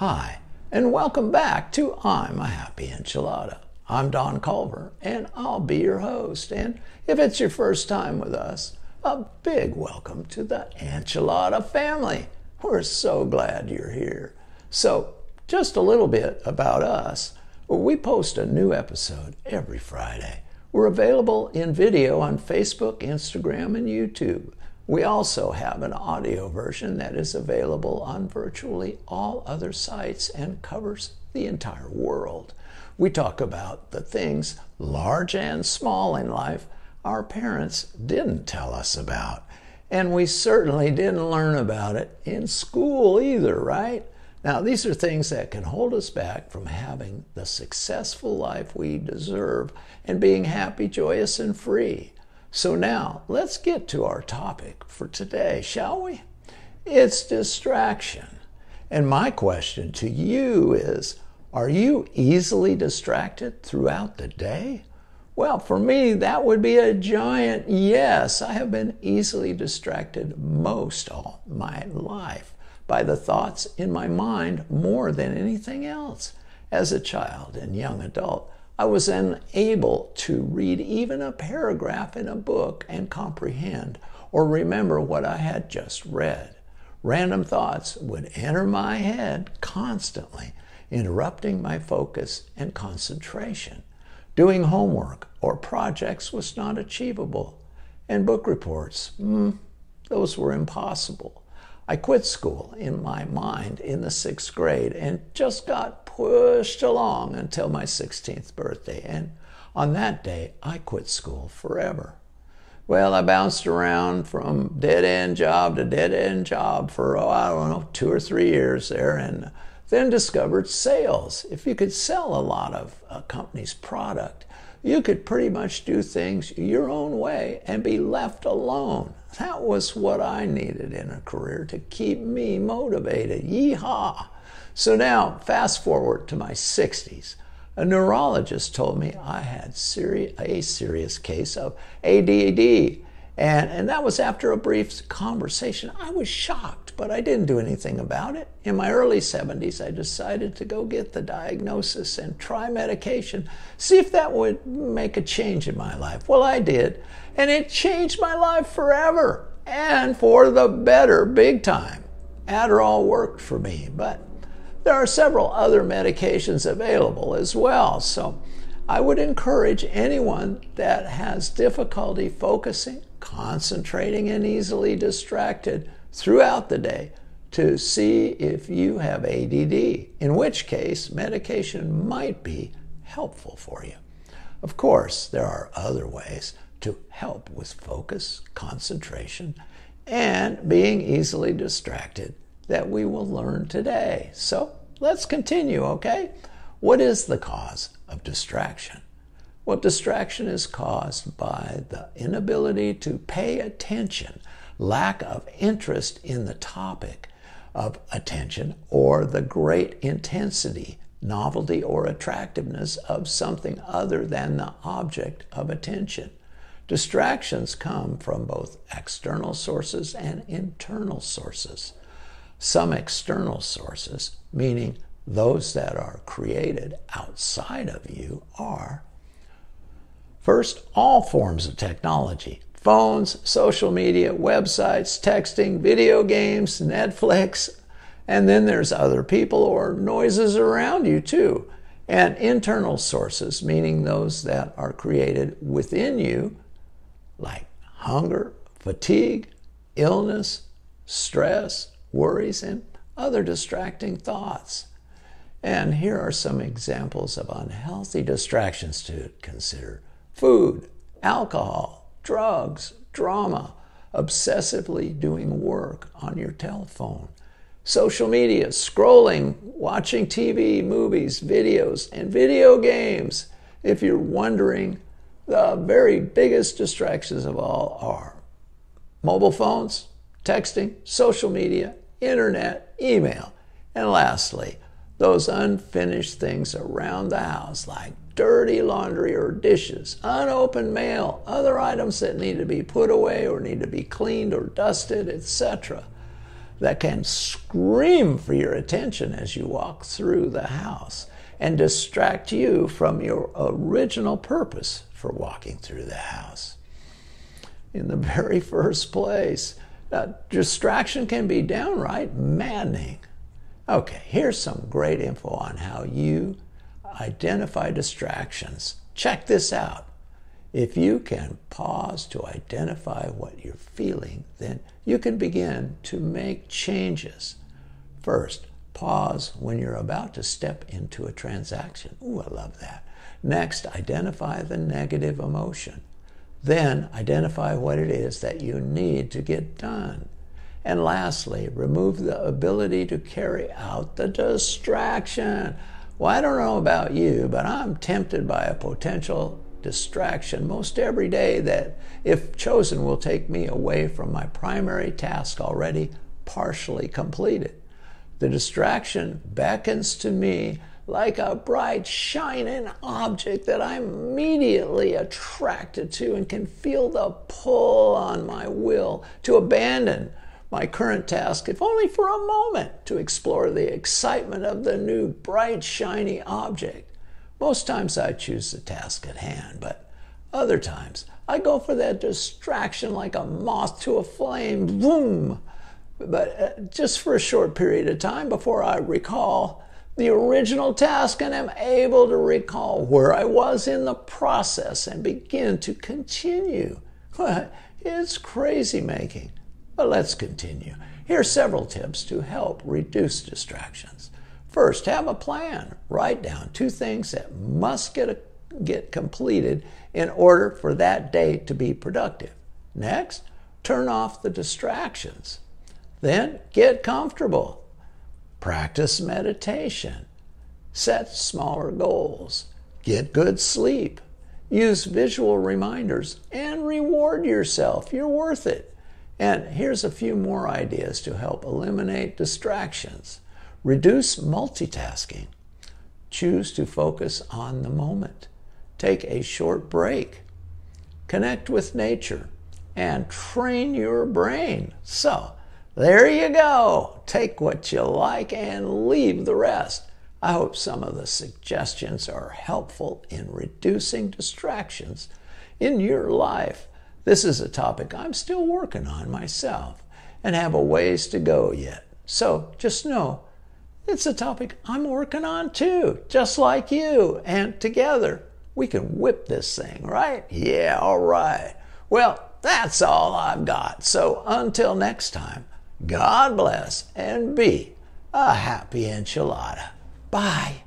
Hi, and welcome back to I'm a Happy Enchilada. I'm Don Culver, and I'll be your host. And if it's your first time with us, a big welcome to the Enchilada family. We're so glad you're here. So, just a little bit about us. We post a new episode every Friday. We're available in video on Facebook, Instagram, and YouTube. We also have an audio version that is available on virtually all other sites and covers the entire world. We talk about the things, large and small in life, our parents didn't tell us about. And we certainly didn't learn about it in school either, right? Now, these are things that can hold us back from having the successful life we deserve and being happy, joyous, and free. So now, let's get to our topic for today, shall we? It's distraction. And my question to you is, are you easily distracted throughout the day? Well, for me, that would be a giant yes. I have been easily distracted most all my life by the thoughts in my mind more than anything else. As a child and young adult, I was unable to read even a paragraph in a book and comprehend or remember what I had just read. Random thoughts would enter my head constantly, interrupting my focus and concentration. Doing homework or projects was not achievable, and book reports, those were impossible. I quit school in my mind in the 6th grade and just got pushed along until my 16th birthday. And on that day, I quit school forever. Well, I bounced around from dead-end job to dead-end job for, 2 or 3 years there, and then discovered sales. If you could sell a lot of a company's product, you could pretty much do things your own way and be left alone. That was what I needed in a career to keep me motivated. Yeehaw! So now, fast forward to my 60s. A neurologist told me I had a serious case of ADD. And that was after a brief conversation. I was shocked, but I didn't do anything about it. In my early 70s, I decided to go get the diagnosis and try medication, see if that would make a change in my life. Well, I did, and it changed my life forever, and for the better, big time. Adderall worked for me, but there are several other medications available as well, so I would encourage anyone that has difficulty focusing, concentrating, and easily distracted throughout the day to see if you have ADD, in which case medication might be helpful for you. Of course, there are other ways to help with focus, concentration, and being easily distracted that we will learn today. So let's continue, okay? What is the cause of distraction? Well, distraction is caused by the inability to pay attention, lack of interest in the topic of attention, or the great intensity, novelty, or attractiveness of something other than the object of attention. Distractions come from both external sources and internal sources. Some external sources, meaning those that are created outside of you, are first, all forms of technology. Phones, social media, websites, texting, video games, Netflix, and then there's other people or noises around you too. And internal sources, meaning those that are created within you, like hunger, fatigue, illness, stress, worries, and other distracting thoughts. And here are some examples of unhealthy distractions to consider. Food, alcohol, drugs, drama, obsessively doing work on your telephone, social media, scrolling, watching TV, movies, videos, and video games. If you're wondering, the very biggest distractions of all are mobile phones, texting, social media, internet, email, and lastly, those unfinished things around the house like dirty laundry or dishes, unopened mail, other items that need to be put away or need to be cleaned or dusted, etc. that can scream for your attention as you walk through the house and distract you from your original purpose for walking through the house. In the very first place, distraction can be downright maddening. Okay, here's some great info on how you identify distractions. Check this out. If you can pause to identify what you're feeling, then you can begin to make changes. First, pause when you're about to step into a transaction. Ooh, I love that. Next, identify the negative emotion. Then, identify what it is that you need to get done. And lastly, remove the ability to carry out the distraction. Well, I don't know about you, but I'm tempted by a potential distraction most every day that, if chosen, will take me away from my primary task already partially completed. The distraction beckons to me like a bright, shining object that I'm immediately attracted to and can feel the pull on my will to abandon my current task, if only for a moment, to explore the excitement of the new, bright, shiny object. Most times I choose the task at hand, but other times I go for that distraction like a moth to a flame, boom! But just for a short period of time before I recall the original task and am able to recall where I was in the process and begin to continue. It's crazy making. But let's continue. Here are several tips to help reduce distractions. First, have a plan. Write down 2 things that must get completed in order for that day to be productive. Next, turn off the distractions. Then, get comfortable. Practice meditation. Set smaller goals. Get good sleep. Use visual reminders and reward yourself. You're worth it. And here's a few more ideas to help eliminate distractions. Reduce multitasking. Choose to focus on the moment. Take a short break. Connect with nature and train your brain. So, there you go. Take what you like and leave the rest. I hope some of the suggestions are helpful in reducing distractions in your life. This is a topic I'm still working on myself and have a ways to go yet. So just know it's a topic I'm working on too, just like you. And together we can whip this thing, right? Yeah, all right. Well, that's all I've got. So until next time, God bless and be a happy enchilada. Bye.